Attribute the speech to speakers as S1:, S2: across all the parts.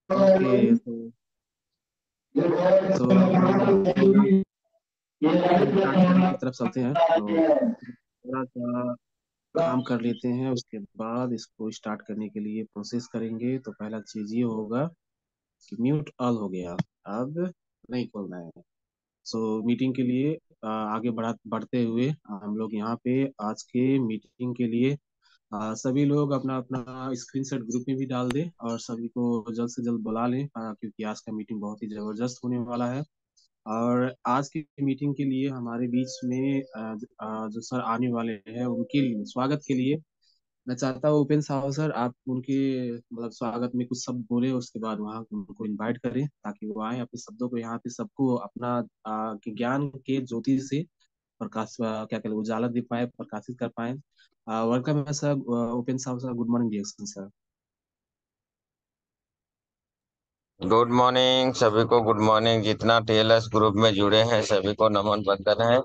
S1: Okay तो की तरफ चलते हैं तो थोड़ा सा काम कर लेते हैं। उसके बाद इसको स्टार्ट करने के लिए प्रोसेस करेंगे। तो पहला चीज ये होगा कि म्यूट ऑल हो गया, अब नहीं खोलना है। सो मीटिंग के लिए आगे बढ़ते हुए हम लोग यहाँ पे आज के मीटिंग के लिए सभी लोग अपना अपना स्क्रीनशॉट ग्रुप में भी डाल दें और सभी को जल्द से जल्द बुला लें, क्योंकि आज का मीटिंग बहुत ही जबरदस्त होने वाला है। और आज की मीटिंग के लिए हमारे बीच में जो सर आने वाले हैं उनके स्वागत के लिए मैं चाहता हूँ उपेन साहब सर आप उनके मतलब स्वागत में कुछ शब्द बोले, उसके बाद वहाँ उनको इनवाइट करें ताकि वो आए अपने शब्दों को यहाँ पे सबको अपना ज्ञान के ज्योति से प्रकाश क्या कहते हैं उजाला दे पाए, प्रकाशित कर पाए। वेलकम है सर उपेन साहब sir, good morning dear sir.
S2: Good morning सभी को। गुड मॉर्निंग जितना टीएलएस ग्रुप में जुड़े हैं सभी को नमन बंदन है।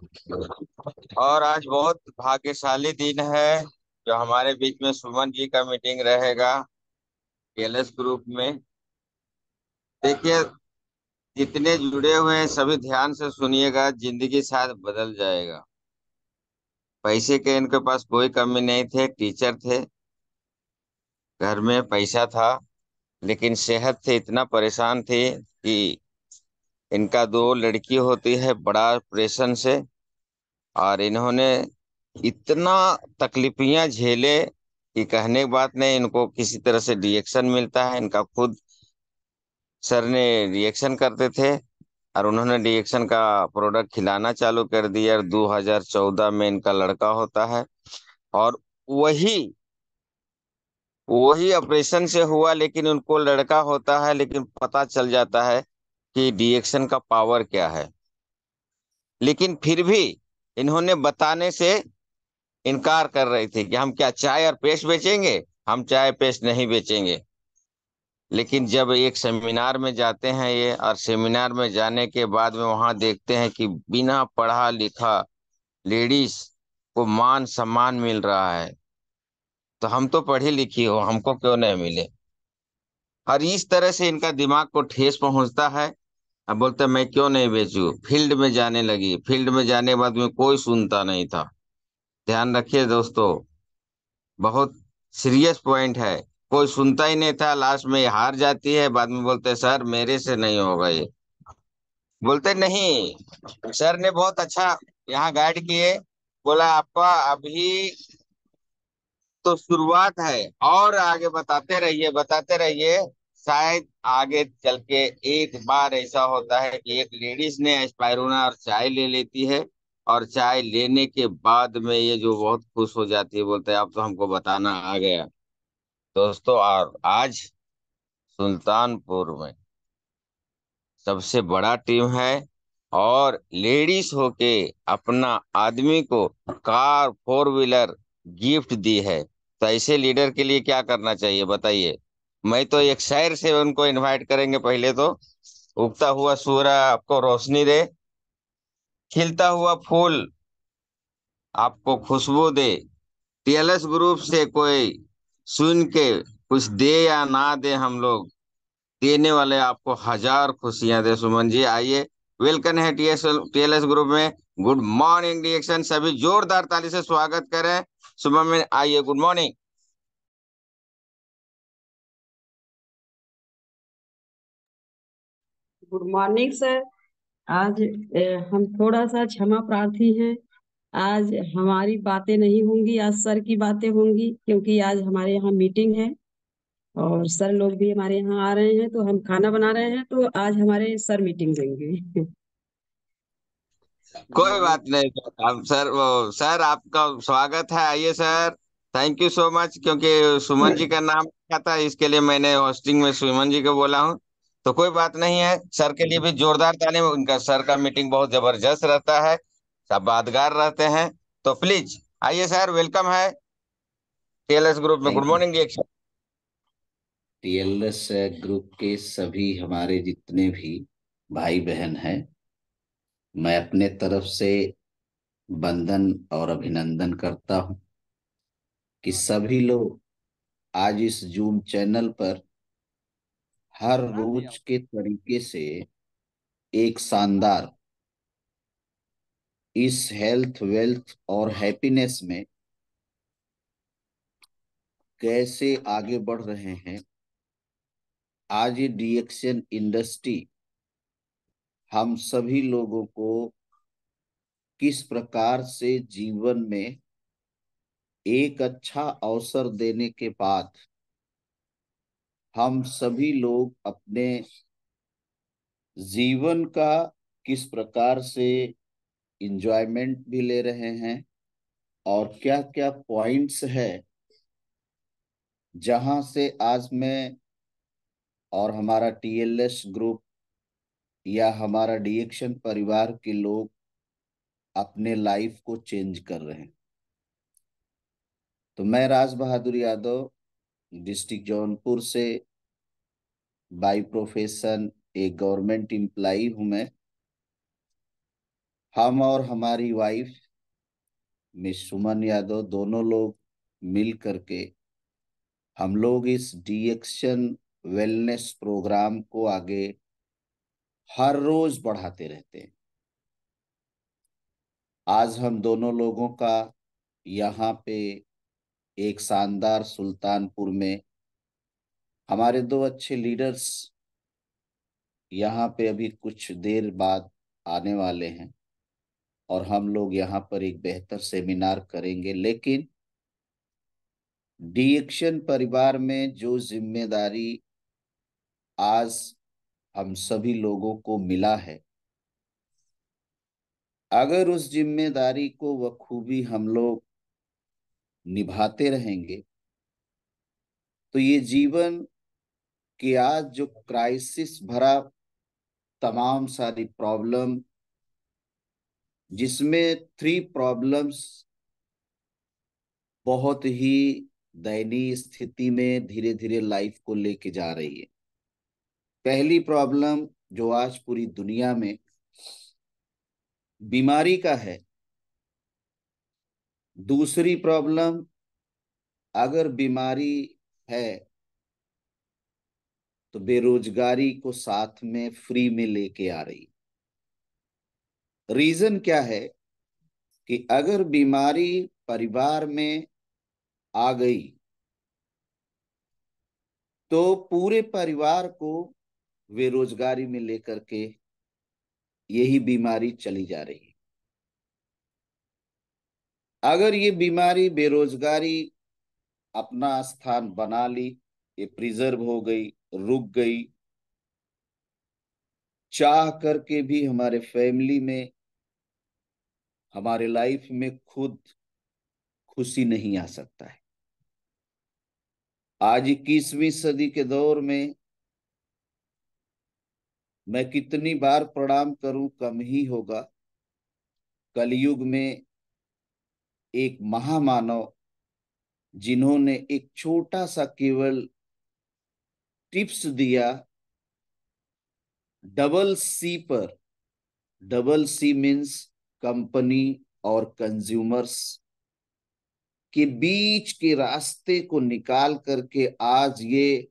S2: और आज बहुत भाग्यशाली दिन है जो हमारे बीच में सुमन जी का मीटिंग रहेगा टीएलएस ग्रुप में। देखिए, जितने जुड़े हुए हैं सभी ध्यान से सुनिएगा, जिंदगी शायद बदल जाएगा। पैसे के इनके पास कोई कमी नहीं थे, टीचर थे, घर में पैसा था, लेकिन सेहत से इतना परेशान थे कि इनका दो लड़की होती है बड़ा ऑपरेशन से, और इन्होंने इतना तकलीफियां झेले कि कहने की बात नहीं। इनको किसी तरह से रिएक्शन मिलता है, इनका खुद सर ने रिएक्शन करते थे और उन्होंने रिएक्शन का प्रोडक्ट खिलाना चालू कर दिया। और 2014 में इनका लड़का होता है, और वही वही ऑपरेशन से हुआ, लेकिन उनको लड़का होता है, लेकिन पता चल जाता है कि रिएक्शन का पावर क्या है। लेकिन फिर भी इन्होंने बताने से इनकार कर रही थी कि हम क्या चाय और पेस्ट बेचेंगे, हम चाय पेस्ट नहीं बेचेंगे। लेकिन जब एक सेमिनार में जाते हैं ये, और सेमिनार में जाने के बाद में वहां देखते हैं कि बिना पढ़ा लिखा लेडीज को मान सम्मान मिल रहा है, तो हम तो पढ़ी लिखी हो, हमको क्यों नहीं मिले। और इस तरह से इनका दिमाग को ठेस पहुंचता है। अब बोलते हैं, मैं क्यों नहीं बेचूं। फील्ड में जाने लगी, फील्ड में जाने के बाद में कोई सुनता नहीं था। ध्यान रखिए दोस्तों, बहुत सीरियस पॉइंट है। कोई सुनता ही नहीं था, लास्ट में ये हार जाती है। बाद में बोलते सर मेरे से नहीं होगा ये। बोलते नहीं, सर ने बहुत अच्छा यहाँ गाइड किए, बोला आपका अभी तो शुरुआत है, और आगे बताते रहिए बताते रहिए। शायद आगे चल के एक बार ऐसा होता है कि एक लेडीज ने एस्पायरुना और चाय ले लेती है, और चाय लेने के बाद में ये जो बहुत खुश हो जाती है, बोलते हैं अब तो हमको बताना आ गया। दोस्तों, और आज सुल्तानपुर में सबसे बड़ा टीम है, और लेडीज होके अपना आदमी को कार फोर व्हीलर गिफ्ट दी है। तो ऐसे लीडर के लिए क्या करना चाहिए बताइए। मैं तो एक शायर से उनको इनवाइट करेंगे। पहले तो उगता हुआ सूरज आपको रोशनी दे, खिलता हुआ फूल आपको खुशबू दे, टीएलएस ग्रुप से कोई सुन के कुछ दे या ना दे, हम लोग देने वाले आपको हजार खुशियां दे। सुमन जी आइए, वेलकम है टीएलएस ग्रुप में। गुड मॉर्निंग रिएक्शन, सभी जोरदार ताली से स्वागत करें। सुमन में आइए, good morning.
S3: Good morning sir. आज हम थोड़ा सा क्षमा प्रार्थी हैं। आज हमारी बातें नहीं होंगी, आज सर की बातें होंगी, क्योंकि आज हमारे यहाँ मीटिंग है और सर लोग भी हमारे यहाँ आ रहे हैं, तो हम खाना बना रहे हैं, तो आज हमारे सर मीटिंग देंगे।
S2: कोई बात नहीं सर, हम सर वो सर आपका स्वागत है, आइए sir. Thank you so much, क्योंकि सुमन जी का नाम क्या था, इसके लिए मैंने होस्टिंग में सुमन जी को बोला हूँ। तो कोई बात नहीं है, सर के लिए भी जोरदार ताली। उनका सर का मीटिंग बहुत जबरदस्त रहता है, सब बातगार रहते हैं। तो प्लीज आइए सर, वेलकम है टीएलएस ग्रुप में। Good
S4: thank you.
S2: Morning reaction.
S4: TLS group के सभी हमारे जितने भी भाई बहन हैं, मैं अपने तरफ से वंदन और अभिनंदन करता हूं कि सभी लोग आज इस जूम चैनल पर हर रोज के तरीके से एक शानदार इस हेल्थ वेल्थ और हैप्पीनेस में कैसे आगे बढ़ रहे हैं। आज ये डीएक्शन इंडस्ट्री हम सभी लोगों को किस प्रकार से जीवन में एक अच्छा अवसर देने के बाद हम सभी लोग अपने जीवन का किस प्रकार से इंजॉयमेंट भी ले रहे हैं और क्या क्या पॉइंट्स है जहां से आज मैं और हमारा टीएलएस ग्रुप या हमारा डीएक्शन परिवार के लोग अपने लाइफ को चेंज कर रहे हैं। तो मैं राज बहादुर यादव डिस्ट्रिक्ट जौनपुर से बाय प्रोफेशन एक गवर्नमेंट एम्प्लॉई हूं मैं। हम और हमारी वाइफ मिस सुमन यादव दोनों लोग मिल करके हम लोग इस डीएक्शन वेलनेस प्रोग्राम को आगे हर रोज बढ़ाते रहते हैं। आज हम दोनों लोगों का यहाँ पे एक शानदार सुल्तानपुर में हमारे दो अच्छे लीडर्स यहाँ पे अभी कुछ देर बाद आने वाले हैं और हम लोग यहाँ पर एक बेहतर सेमिनार करेंगे। लेकिन डीएक्शन परिवार में जो जिम्मेदारी आज हम सभी लोगों को मिला है, अगर उस जिम्मेदारी को बखूबी हम लोग निभाते रहेंगे तो ये जीवन के आज जो क्राइसिस भरा तमाम सारी प्रॉब्लम, जिसमें 3 प्रॉब्लम्स बहुत ही दयनीय स्थिति में धीरे धीरे लाइफ को लेके जा रही है। पहली प्रॉब्लम जो आज पूरी दुनिया में बीमारी का है। दूसरी प्रॉब्लम, अगर बीमारी है तो बेरोजगारी को साथ में फ्री में लेके आ रही। रीजन क्या है कि अगर बीमारी परिवार में आ गई तो पूरे परिवार को बेरोजगारी में लेकर के यही बीमारी चली जा रही है। अगर ये बीमारी बेरोजगारी अपना स्थान बना ली, ये प्रिजर्व हो गई, रुक गई, चाह करके भी हमारे फैमिली में हमारे लाइफ में खुद खुशी नहीं आ सकता है। आज 21वीं सदी के दौर में मैं कितनी बार प्रणाम करूं कम ही होगा। कलयुग में एक महामानव जिन्होंने एक छोटा सा केवल टिप्स दिया, डबल सी पर। डबल सी मीन्स कंपनी और कंज्यूमर्स के बीच के रास्ते को निकाल करके आज ये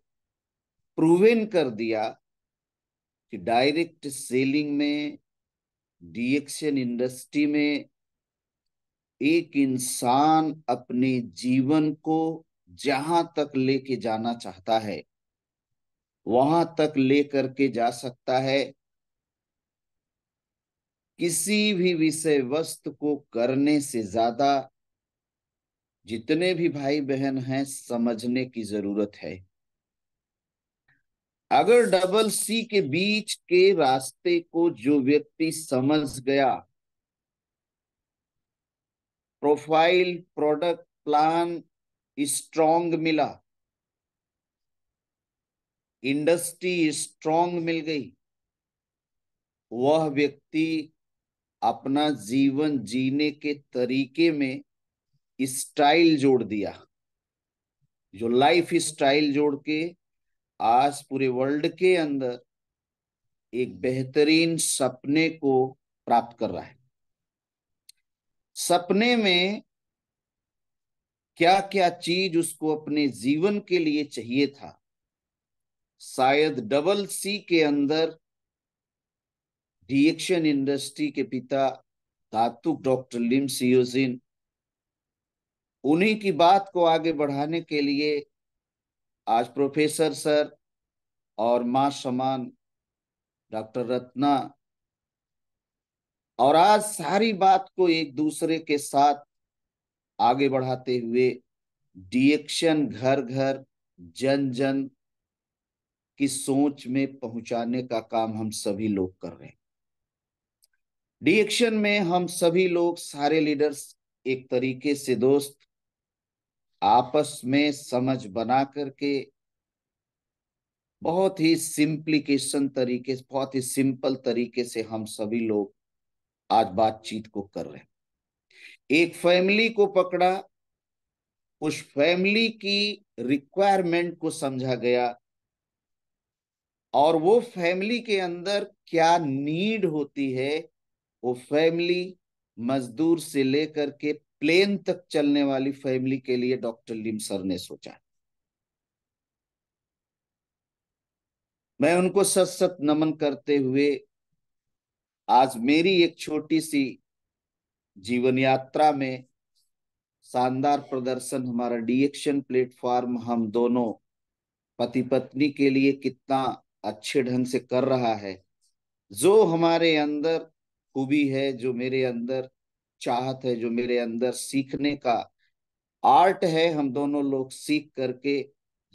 S4: प्रूवन कर दिया कि डायरेक्ट सेलिंग में, डीएक्शन इंडस्ट्री में एक इंसान अपने जीवन को जहां तक लेके जाना चाहता है वहां तक लेकर के जा सकता है। किसी भी विषय वस्तु को करने से ज्यादा जितने भी भाई बहन हैं समझने की जरूरत है। अगर डबल सी के बीच के रास्ते को जो व्यक्ति समझ गया, प्रोफाइल, प्रोडक्ट, प्लान स्ट्रॉन्ग मिला, इंडस्ट्री स्ट्रॉन्ग मिल गई, वह व्यक्ति अपना जीवन जीने के तरीके में स्टाइल जोड़ दिया। जो लाइफ स्टाइल जोड़ के आज पूरे वर्ल्ड के अंदर एक बेहतरीन सपने को प्राप्त कर रहा है। सपने में क्या क्या चीज उसको अपने जीवन के लिए चाहिए था, शायद डबल सी के अंदर डिएक्शन इंडस्ट्री के पिता धातुक डॉक्टर लिम सियोजिन, उन्हीं की बात को आगे बढ़ाने के लिए आज प्रोफेसर सर और मां समान डॉक्टर रत्ना, और आज सारी बात को एक दूसरे के साथ आगे बढ़ाते हुए डिएक्शन घर घर जन जन की सोच में पहुंचाने का काम हम सभी लोग कर रहे हैं। डिएक्शन में हम सभी लोग सारे लीडर्स एक तरीके से दोस्त आपस में समझ बना करके बहुत ही सिंप्लीकेशन तरीके से, बहुत ही सिंपल तरीके से हम सभी लोग आज बातचीत को कर रहे हैं। एक फैमिली को पकड़ा, उस फैमिली की रिक्वायरमेंट को समझा गया और वो फैमिली के अंदर क्या नीड होती है, वो फैमिली मजदूर से लेकर के प्लेन तक चलने वाली फैमिली के लिए डॉक्टर लिम सर ने सोचा। मैं उनको सत सत नमन करते हुए आज मेरी एक छोटी सी जीवन यात्रा में शानदार प्रदर्शन हमारा डिएक्शन प्लेटफॉर्म हम दोनों पति पत्नी के लिए कितना अच्छे ढंग से कर रहा है, जो हमारे अंदर खूबी है, जो मेरे अंदर चाहत है, जो मेरे अंदर सीखने का आर्ट है, हम दोनों लोग सीख करके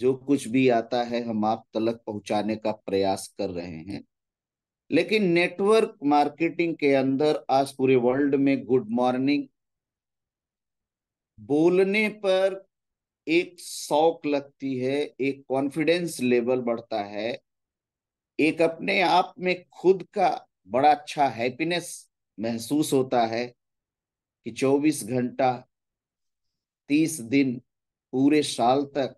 S4: जो कुछ भी आता है हम आप तक पहुंचाने का प्रयास कर रहे हैं। लेकिन नेटवर्क मार्केटिंग के अंदर आज पूरे वर्ल्ड में गुड मॉर्निंग बोलने पर एक शौक लगती है, एक कॉन्फिडेंस लेवल बढ़ता है, एक अपने आप में खुद का बड़ा अच्छा हैप्पीनेस महसूस होता है कि 24 घंटा 30 दिन पूरे साल तक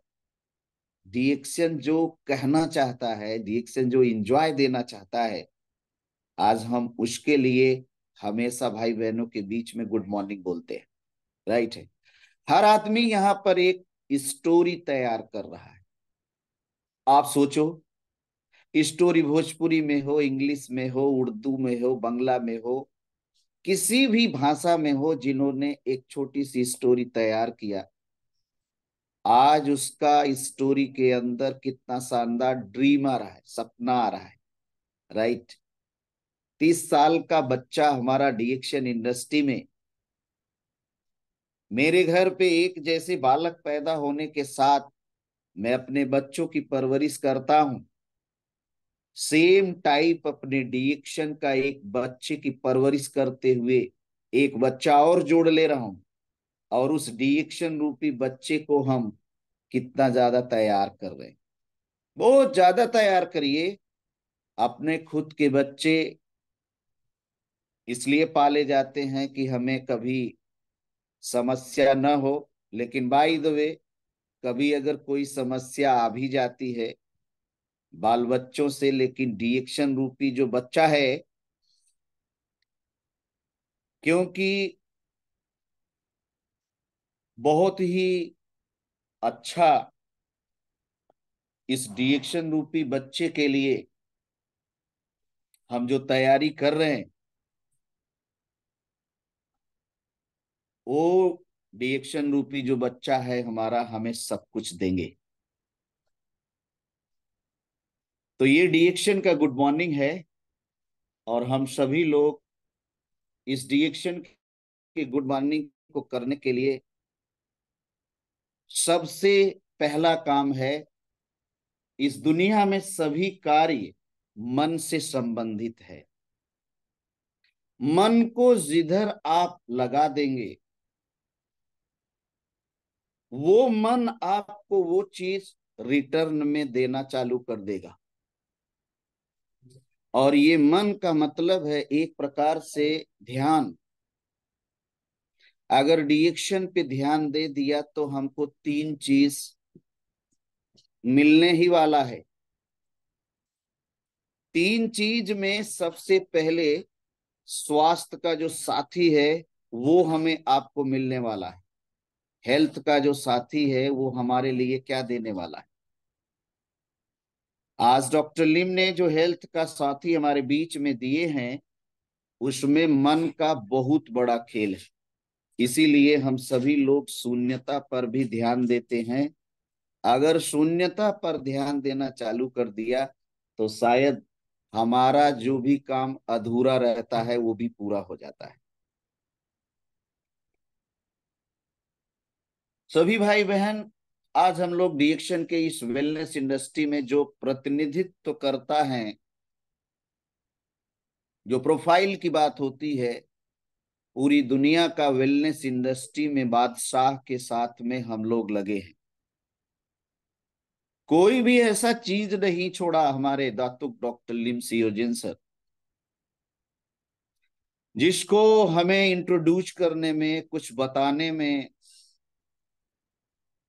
S4: डिएक्शन जो कहना चाहता है, डिएक्शन जो इंजॉय देना चाहता है, आज हम उसके लिए हमेशा भाई बहनों के बीच में गुड मॉर्निंग बोलते हैं। राइट है। हर आदमी यहाँ पर एक स्टोरी तैयार कर रहा है। आप सोचो, स्टोरी भोजपुरी में हो, इंग्लिश में हो, उर्दू में हो, बांग्ला में हो, किसी भी भाषा में हो, जिन्होंने एक छोटी सी स्टोरी तैयार किया, आज उसका स्टोरी के अंदर कितना शानदार ड्रीम आ रहा है, सपना आ रहा है। राइट। 30 साल का बच्चा हमारा डिएक्शन इंडस्ट्री में, मेरे घर पे एक जैसे बालक पैदा होने के साथ मैं अपने बच्चों की परवरिश करता हूं, सेम टाइप अपने डिएक्शन का एक बच्चे की परवरिश करते हुए एक बच्चा और जोड़ ले रहा हूं, और उस डिएक्शन रूपी बच्चे को हम कितना ज्यादा तैयार कर रहे हैं। बहुत ज्यादा तैयार करिए। अपने खुद के बच्चे इसलिए पाले जाते हैं कि हमें कभी समस्या न हो, लेकिन बाय द वे कभी अगर कोई समस्या आ भी जाती है बाल बच्चों से, लेकिन डिएक्शन रूपी जो बच्चा है, क्योंकि बहुत ही अच्छा इस डिएक्शन रूपी बच्चे के लिए हम जो तैयारी कर रहे हैं, वो डिएक्शन रूपी जो बच्चा है हमारा हमें सब कुछ देंगे। तो ये डिएक्शन का गुड मॉर्निंग है, और हम सभी लोग इस डिएक्शन के गुड मॉर्निंग को करने के लिए सबसे पहला काम है, इस दुनिया में सभी कार्य मन से संबंधित है। मन को जिधर आप लगा देंगे, वो मन आपको वो चीज रिटर्न में देना चालू कर देगा। और ये मन का मतलब है एक प्रकार से ध्यान। अगर डिएक्शन पे ध्यान दे दिया तो हमको 3 चीज मिलने ही वाला है। 3 चीज में सबसे पहले स्वास्थ्य का जो साथी है वो हमें आपको मिलने वाला है। हेल्थ का जो साथी है वो हमारे लिए क्या देने वाला है? आज डॉक्टर लिम ने जो हेल्थ का साथी हमारे बीच में दिए हैं, उसमें मन का बहुत बड़ा खेल है। इसीलिए हम सभी लोग शून्यता पर भी ध्यान देते हैं। अगर शून्यता पर ध्यान देना चालू कर दिया तो शायद हमारा जो भी काम अधूरा रहता है वो भी पूरा हो जाता है। सभी भाई बहन, आज हम लोग डीएक्शन के इस वेलनेस इंडस्ट्री में जो प्रतिनिधित्व करता है, जो प्रोफाइल की बात होती है, पूरी दुनिया का वेलनेस इंडस्ट्री में बादशाह के साथ में हम लोग लगे हैं। कोई भी ऐसा चीज नहीं छोड़ा हमारे दातुक डॉक्टर लिम सियोजिन सर, जिसको हमें इंट्रोड्यूस करने में, कुछ बताने में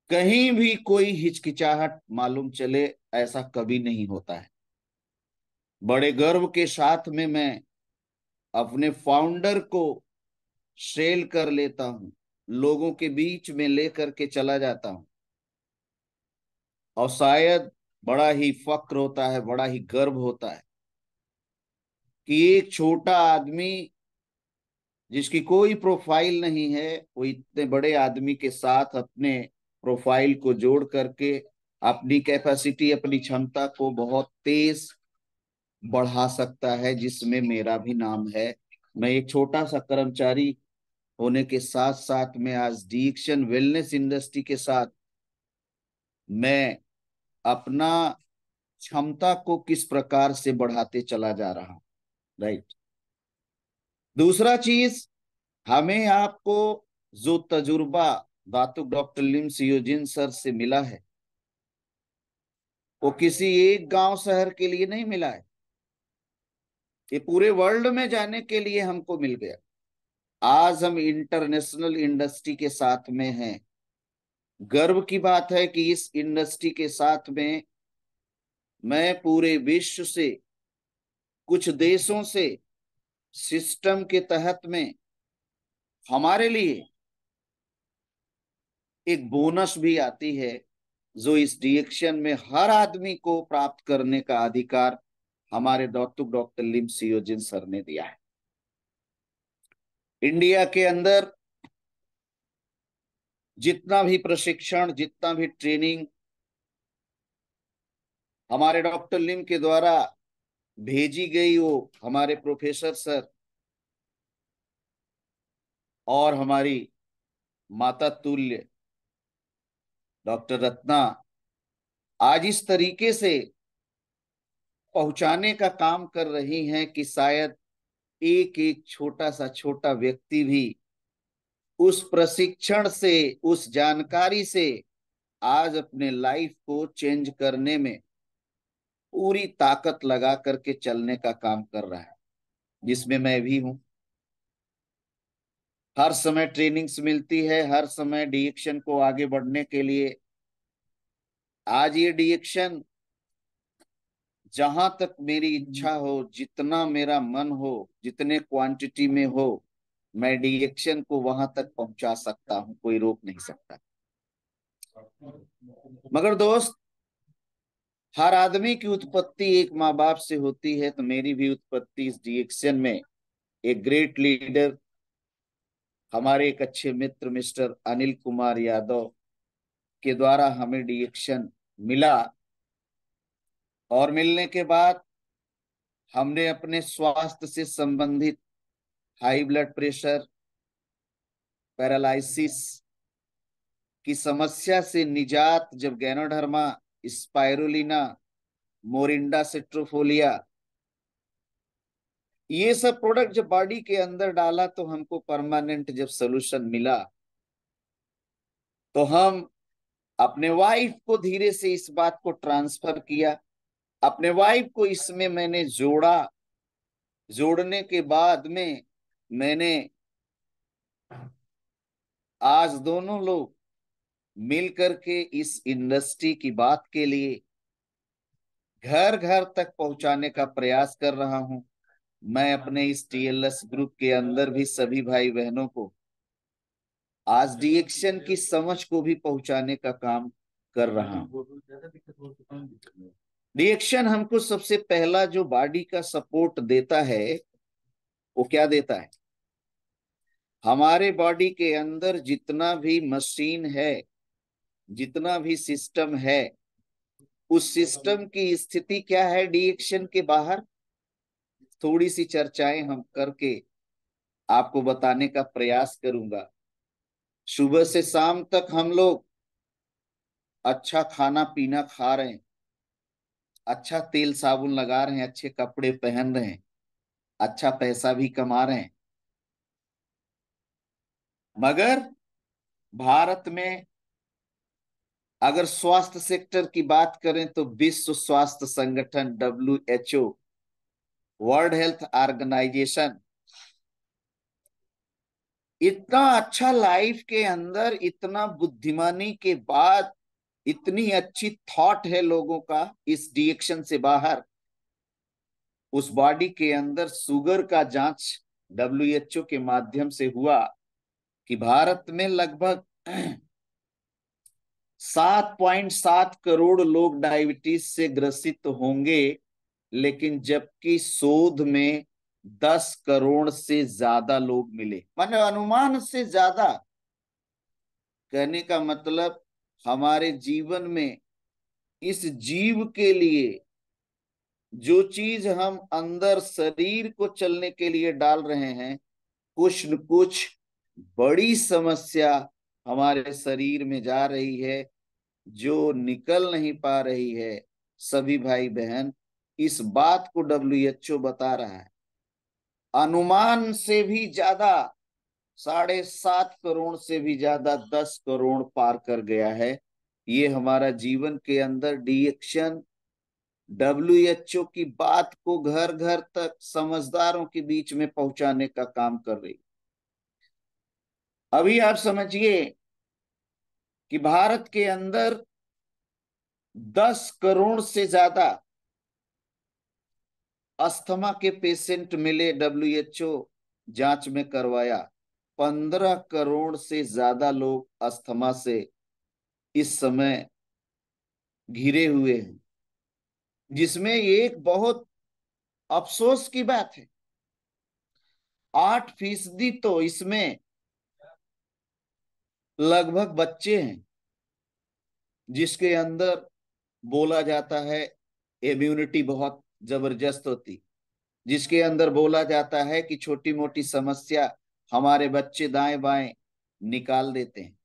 S4: कहीं भी कोई हिचकिचाहट मालूम चले, ऐसा कभी नहीं होता है। बड़े गर्व के साथ में मैं अपने फाउंडर को सेल कर लेता हूं, लोगों के बीच में लेकर के चला जाता हूं, और शायद बड़ा ही फक्र होता है, बड़ा ही गर्व होता है कि एक छोटा आदमी जिसकी कोई प्रोफाइल नहीं है, वो इतने बड़े आदमी के साथ अपने प्रोफाइल को जोड़ करके अपनी कैपेसिटी, अपनी क्षमता को बहुत तेज बढ़ा सकता है, जिसमें मेरा भी नाम है। मैं एक छोटा सा कर्मचारी होने के साथ साथ में आज डीएक्शन वेलनेस इंडस्ट्री के साथ मैं अपना क्षमता को किस प्रकार से बढ़ाते चला जा रहा हूं। राइट। दूसरा चीज, हमें आपको जो तजुर्बा दातुक डॉक्टर लिम सियोजिन सर से मिला है, वो किसी एक गांव शहर के लिए नहीं मिला है, ये पूरे वर्ल्ड में जाने के लिए हमको मिल गया। आज हम इंटरनेशनल इंडस्ट्री के साथ में हैं। गर्व की बात है कि इस इंडस्ट्री के साथ में मैं पूरे विश्व से, कुछ देशों से सिस्टम के तहत में हमारे लिए एक बोनस भी आती है, जो इस डीएक्शन में हर आदमी को प्राप्त करने का अधिकार हमारे डॉक्टर लिम सियोजिन सर ने दिया है। इंडिया के अंदर जितना भी प्रशिक्षण, जितना भी ट्रेनिंग हमारे डॉक्टर लिम के द्वारा भेजी गई, वो हमारे प्रोफेसर सर और हमारी माता तुल्य डॉक्टर रत्ना आज इस तरीके से पहुंचाने का काम कर रही हैं कि शायद एक एक छोटा व्यक्ति भी उस प्रशिक्षण से, उस जानकारी से आज अपने लाइफ को चेंज करने में पूरी ताकत लगा करके चलने का काम कर रहा है, जिसमें मैं भी हूं। हर समय ट्रेनिंग्स मिलती है, हर समय डीएक्शन को आगे बढ़ने के लिए। आज ये डीएक्शन जहां तक मेरी इच्छा हो, जितना मेरा मन हो, जितने क्वांटिटी में हो, मैं डीएक्शन को वहां तक पहुंचा सकता हूं, कोई रोक नहीं सकता। मगर दोस्त, हर आदमी की उत्पत्ति एक माँ बाप से होती है, तो मेरी भी उत्पत्ति इस डीएक्शन में एक ग्रेट लीडर, हमारे एक अच्छे मित्र मिस्टर अनिल कुमार यादव के द्वारा हमें डीएक्शन मिला। और मिलने के बाद हमने अपने स्वास्थ्य से संबंधित हाई ब्लड प्रेशर, पैरालिसिस की समस्या से निजात, जब गैनोडर्मा, स्पाइरुलिना, मोरिंडा सिट्रोफोलिया, ये सब प्रोडक्ट जब बॉडी के अंदर डाला तो हमको परमानेंट जब सोल्यूशन मिला, तो हम अपने वाइफ को धीरे से इस बात को ट्रांसफर किया। अपने वाइफ को इसमें मैंने जोड़ा। जोड़ने के बाद में मैंने आज दोनों लोग मिल करके इस इंडस्ट्री की बात के लिए घर घर तक पहुंचाने का प्रयास कर रहा हूं। मैं अपने इस टीएलएस ग्रुप के अंदर भी सभी भाई बहनों को आज डीएक्शन की समझ को भी पहुंचाने का काम कर रहा हूं। रिएक्शन हमको सबसे पहला जो बॉडी का सपोर्ट देता है वो क्या देता है? हमारे बॉडी के अंदर जितना भी मशीन है, जितना भी सिस्टम है, उस सिस्टम की स्थिति क्या है रिएक्शन के बाहर? थोड़ी सी चर्चाएं हम करके आपको बताने का प्रयास करूंगा। सुबह से शाम तक हम लोग अच्छा खाना पीना खा रहे हैं, अच्छा तेल साबुन लगा रहे हैं, अच्छे कपड़े पहन रहे हैं, अच्छा पैसा भी कमा रहे हैं, मगर भारत में अगर स्वास्थ्य सेक्टर की बात करें तो विश्व स्वास्थ्य संगठन WHO, वर्ल्ड हेल्थ ऑर्गेनाइजेशन, इतना अच्छा लाइफ के अंदर, इतना बुद्धिमानी के बाद, इतनी अच्छी थॉट है लोगों का इस डिएक्शन से बाहर, उस बॉडी के अंदर शुगर का जांच WHO के माध्यम से हुआ कि भारत में लगभग 7.7 करोड़ लोग डायबिटीज से ग्रसित होंगे, लेकिन जबकि शोध में 10 करोड़ से ज्यादा लोग मिले। माने अनुमान से ज्यादा। कहने का मतलब हमारे जीवन में इस जीव के लिए जो चीज हम अंदर शरीर को चलने के लिए डाल रहे हैं, कुछ न कुछ बड़ी समस्या हमारे शरीर में जा रही है जो निकल नहीं पा रही है। सभी भाई बहन, इस बात को WHO बता रहा है। अनुमान से भी ज्यादा, 7.5 करोड़ से भी ज्यादा, 10 करोड़ पार कर गया है। ये हमारा जीवन के अंदर डिएक्शन WHO की बात को घर घर तक समझदारों के बीच में पहुंचाने का काम कर रही। अभी आप समझिए कि भारत के अंदर 10 करोड़ से ज्यादा अस्थमा के पेशेंट मिले। WHO जांच में करवाया, 15 करोड़ से ज्यादा लोग अस्थमा से इस समय घिरे हुए हैं, जिसमें एक बहुत अफसोस की बात है, 8% तो इसमें लगभग बच्चे हैं, जिसके अंदर बोला जाता है इम्यूनिटी बहुत जबरदस्त होती, जिसके अंदर बोला जाता है कि छोटी मोटी समस्या हमारे बच्चे दाएं बाएं निकाल देते हैं।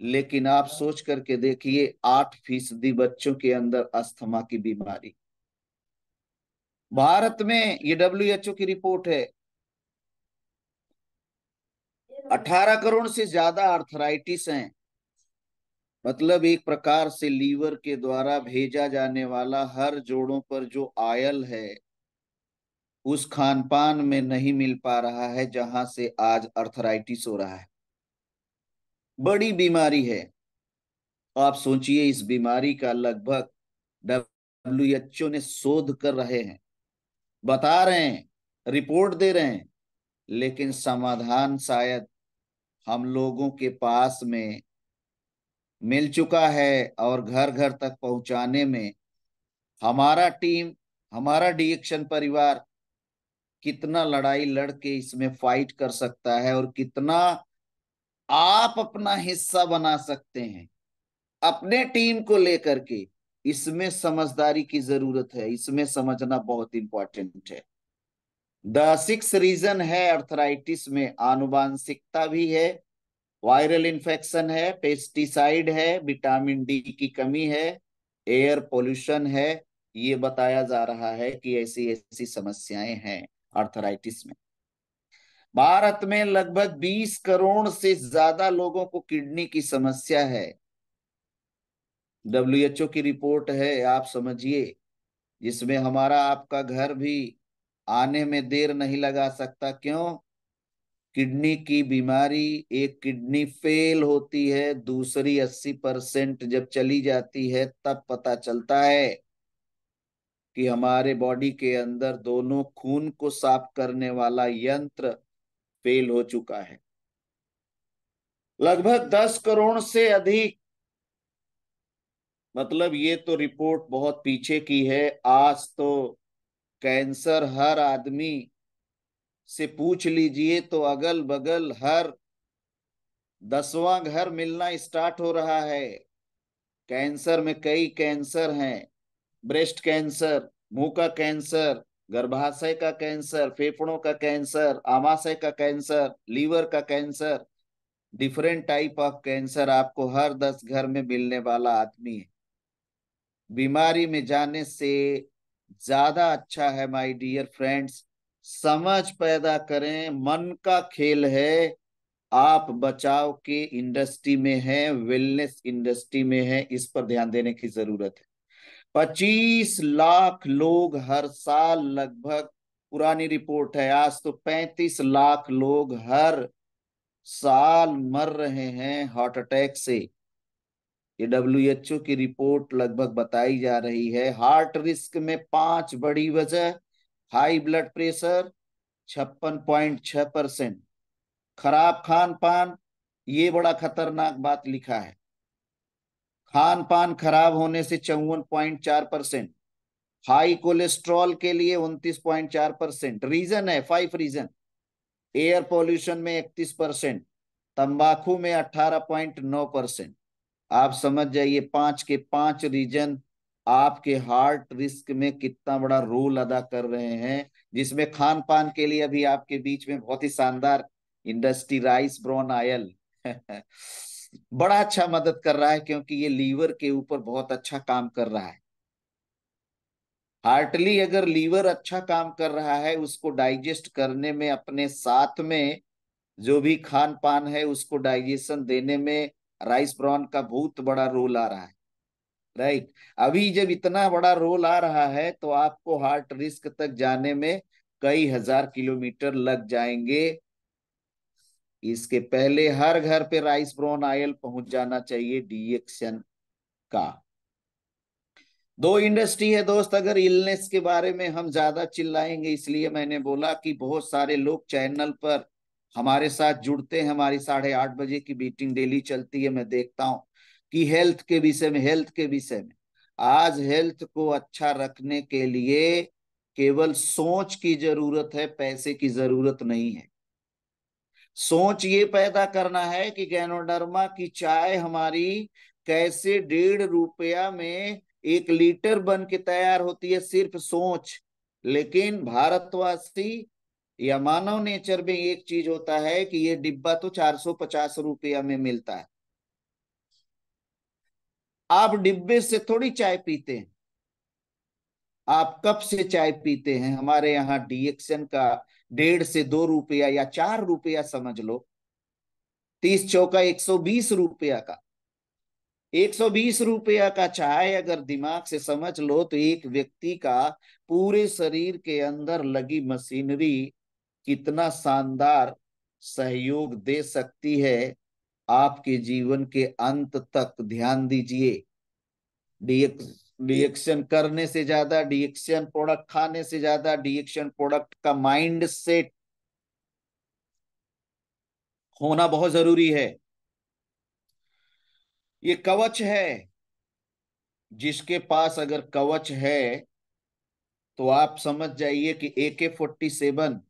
S4: लेकिन आप सोच करके देखिए, 8% बच्चों के अंदर अस्थमा की बीमारी। भारत में ये WHO की रिपोर्ट है, 18 करोड़ से ज्यादा आर्थराइटिस हैं। मतलब एक प्रकार से लीवर के द्वारा भेजा जाने वाला हर जोड़ों पर जो आयल है, उस खान पान में नहीं मिल पा रहा है, जहां से आज अर्थराइटिस हो रहा है। बड़ी बीमारी है। आप सोचिए, इस बीमारी का लगभग WHO ने शोध कर रहे हैं, बता रहे हैं, रिपोर्ट दे रहे हैं, लेकिन समाधान शायद हम लोगों के पास में मिल चुका है, और घर घर तक पहुंचाने में हमारा टीम, हमारा डिएक्शन परिवार कितना लड़ाई लड़ के इसमें फाइट कर सकता है, और कितना आप अपना हिस्सा बना सकते हैं अपने टीम को लेकर के। इसमें समझदारी की जरूरत है, इसमें समझना बहुत इंपॉर्टेंट है। द 6 रीजन है अर्थराइटिस में, आनुवांशिकता भी है, वायरल इन्फेक्शन है, पेस्टिसाइड है, विटामिन डी की कमी है, एयर पोल्यूशन है। ये बताया जा रहा है कि ऐसी ऐसी समस्याएं हैं अर्थराइटिस में। भारत में लगभग 20 करोड़ से ज्यादा लोगों को किडनी की समस्या है। WHO की रिपोर्ट है, आप समझिए, जिसमें हमारा आपका घर भी आने में देर नहीं लगा सकता। क्यों? किडनी की बीमारी, एक किडनी फेल होती है, दूसरी 80% जब चली जाती है, तब पता चलता है कि हमारे बॉडी के अंदर दोनों खून को साफ करने वाला यंत्र फेल हो चुका है। लगभग 10 करोड़ से अधिक मतलब ये तो रिपोर्ट बहुत पीछे की है। आज तो कैंसर हर आदमी से पूछ लीजिए तो अगल बगल हर 10वां घर मिलना स्टार्ट हो रहा है। कैंसर में कई कैंसर हैं, ब्रेस्ट कैंसर, मुंह का कैंसर, गर्भाशय का कैंसर, फेफड़ों का कैंसर, आमाशय का कैंसर, लीवर का cancer, different type of cancer आपको हर 10 घर में मिलने वाला आदमी है। बीमारी में जाने से ज्यादा अच्छा है माय डियर फ्रेंड्स, समझ पैदा करें। मन का खेल है। आप बचाव के इंडस्ट्री में हैं, वेलनेस इंडस्ट्री में हैं, इस पर ध्यान देने की जरूरत है। 25 लाख लोग हर साल लगभग, पुरानी रिपोर्ट है, आज तो 35 लाख लोग हर साल मर रहे हैं हार्ट अटैक से। ये WHO की रिपोर्ट लगभग बताई जा रही है। हार्ट रिस्क में 5 बड़ी वजह: हाई ब्लड प्रेशर 56.6%, खराब खान पान, ये बड़ा खतरनाक बात लिखा है, खान पान खराब होने से 54.4%, हाई कोलेस्ट्रॉल के लिए 29.4%, रीजन है 5 रीजन: एयर पॉल्यूशन में 31%, तंबाकू में 18.9%। आप समझ जाइए 5 के 5 रीजन आपके हार्ट रिस्क में कितना बड़ा रोल अदा कर रहे हैं। जिसमें खान पान के लिए अभी आपके बीच में बहुत ही शानदार इंडस्ट्री राइस ब्राउन ऑयल बड़ा अच्छा मदद कर रहा है, क्योंकि ये लीवर के ऊपर बहुत अच्छा काम कर रहा है। हार्टली अगर लीवर अच्छा काम कर रहा है, उसको डाइजेस्ट करने में, अपने साथ में जो भी खान पान है उसको डाइजेशन देने में राइस ब्राउन का बहुत बड़ा रोल आ रहा है। राइट। अभी जब इतना बड़ा रोल आ रहा है तो आपको हार्ट रिस्क तक जाने में कई हजार किलोमीटर लग जाएंगे। इसके पहले हर घर पे राइस ब्राउन ऑयल पहुंच जाना चाहिए डीएक्शन का। दो इंडस्ट्री है दोस्त। अगर इलनेस के बारे में हम ज्यादा चिल्लाएंगे, इसलिए मैंने बोला कि बहुत सारे लोग चैनल पर हमारे साथ जुड़ते हैं। हमारी 8:30 बजे की मीटिंग डेली चलती है। मैं देखता हूँ कि हेल्थ के विषय में आज हेल्थ को अच्छा रखने के लिए केवल सोच की जरूरत है, पैसे की जरूरत नहीं है। सोच ये पैदा करना है कि गैनोडर्मा की चाय हमारी कैसे 1.5 रुपया में 1 लीटर बन के तैयार होती है, सिर्फ सोच। लेकिन भारतवासी या मानव नेचर में एक चीज होता है कि ये डिब्बा तो 450 रुपया में मिलता है। आप डिब्बे से थोड़ी चाय पीते हैं, आप कप से चाय पीते हैं। हमारे यहाँ डीएक्शन का 1.5 से 2 रुपया या 4 रुपया समझ लो, 30 चौका 120 रुपया का, 120 रुपया का चाय अगर दिमाग से समझ लो तो एक व्यक्ति का पूरे शरीर के अंदर लगी मशीनरी कितना शानदार सहयोग दे सकती है आपके जीवन के अंत तक। ध्यान दीजिए, डिएक्शन करने से ज्यादा, डिएक्शन प्रोडक्ट खाने से ज्यादा, डिएक्शन प्रोडक्ट का माइंड सेट होना बहुत जरूरी है। ये कवच है। जिसके पास अगर कवच है तो आप समझ जाइए कि AK-47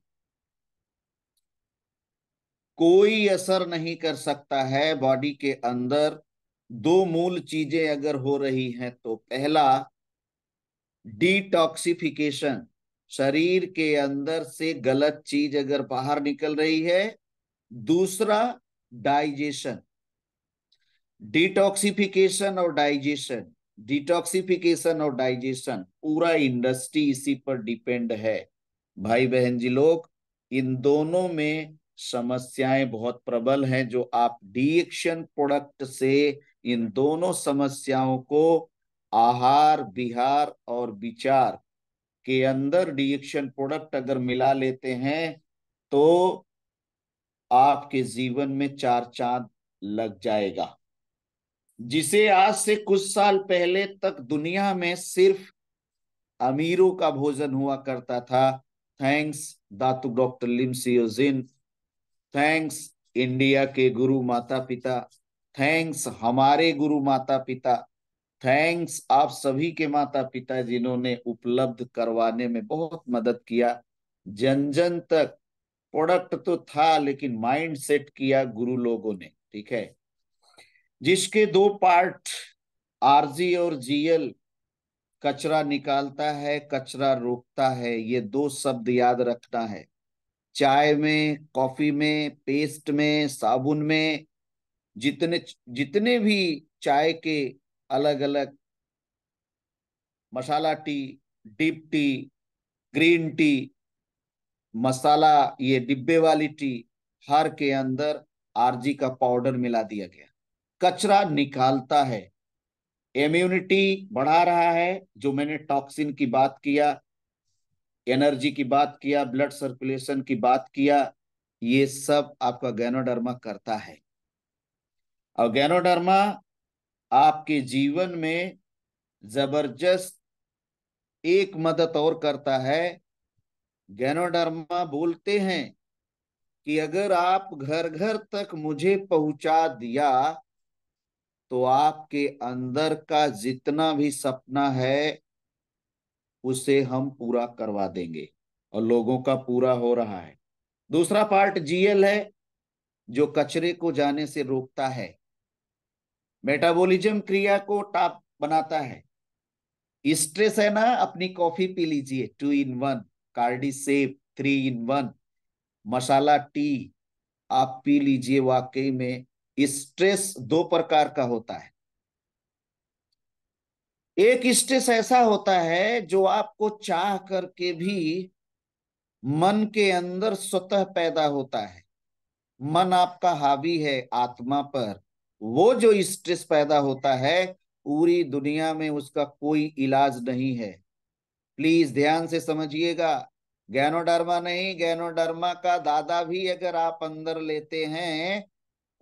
S4: कोई असर नहीं कर सकता है बॉडी के अंदर। दो मूल चीजें अगर हो रही हैं तो पहला, डिटॉक्सिफिकेशन, शरीर के अंदर से गलत चीज अगर बाहर निकल रही है। दूसरा, डाइजेशन। डिटॉक्सिफिकेशन और डाइजेशन, डिटॉक्सिफिकेशन और डाइजेशन, पूरा इंडस्ट्री इसी पर डिपेंड है। भाई बहन जी लोग, इन दोनों में समस्याएं बहुत प्रबल हैं। जो आप डिएक्शन प्रोडक्ट से इन दोनों समस्याओं को आहार विहार और विचार के अंदर डिएक्शन प्रोडक्ट अगर मिला लेते हैं तो आपके जीवन में 4 चांद लग जाएगा। जिसे आज से कुछ साल पहले तक दुनिया में सिर्फ अमीरों का भोजन हुआ करता था, थैंक्स दातु डॉक्टर लिमसी योजिन, थैंक्स इंडिया के गुरु माता पिता, थैंक्स हमारे गुरु माता पिता, थैंक्स आप सभी के माता पिता जिन्होंने उपलब्ध करवाने में बहुत मदद किया। जन जन तक प्रोडक्ट तो था लेकिन माइंड सेट किया गुरु लोगों ने। ठीक है, जिसके दो पार्ट आरजी और जीएल, कचरा निकालता है कचरा रोकता है, ये दो शब्द याद रखना है। चाय में, कॉफी में, पेस्ट में, साबुन में, जितने जितने भी चाय के अलग अलग masala tea, dip tea, green tea, masala, ये डिब्बे वाली टी, हर के अंदर आरजी का पाउडर मिला दिया गया। कचरा निकालता है, इम्यूनिटी बढ़ा रहा है, जो मैंने टॉक्सिन की बात किया, एनर्जी की बात किया, ब्लड सर्कुलेशन की बात किया, ये सब आपका गैनोडर्मा करता है। और गैनोडर्मा आपके जीवन में जबरदस्त एक मदद और करता है। गैनोडर्मा बोलते हैं कि अगर आप घर घर तक मुझे पहुंचा दिया तो आपके अंदर का जितना भी सपना है उसे हम पूरा करवा देंगे, और लोगों का पूरा हो रहा है। दूसरा पार्ट जीएल है, जो कचरे को जाने से रोकता है, मेटाबॉलिज्म क्रिया को टाप बनाता है। स्ट्रेस है ना, अपनी कॉफी पी लीजिए 2 in 1, कार्डिसेप 3 in 1, मसाला टी आप पी लीजिए। वाकई में स्ट्रेस दो प्रकार का होता है। एक स्ट्रेस ऐसा होता है जो आपको चाह करके भी मन के अंदर स्वतः पैदा होता है। मन आपका हावी है आत्मा पर, वो जो स्ट्रेस पैदा होता है पूरी दुनिया में उसका कोई इलाज नहीं है। प्लीज ध्यान से समझिएगा, गैनोडर्मा नहीं, गैनोडर्मा का दादा भी अगर आप अंदर लेते हैं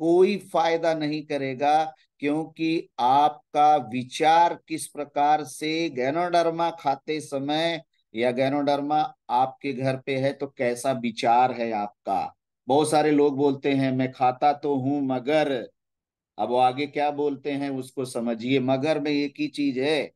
S4: कोई फायदा नहीं करेगा, क्योंकि आपका विचार किस प्रकार से गैनोडर्मा खाते समय, या गैनोडर्मा आपके घर पे है तो कैसा विचार है आपका। बहुत सारे लोग बोलते हैं मैं खाता तो हूं मगर, अब वो आगे क्या बोलते हैं उसको समझिए। मगर में एक ही चीज है,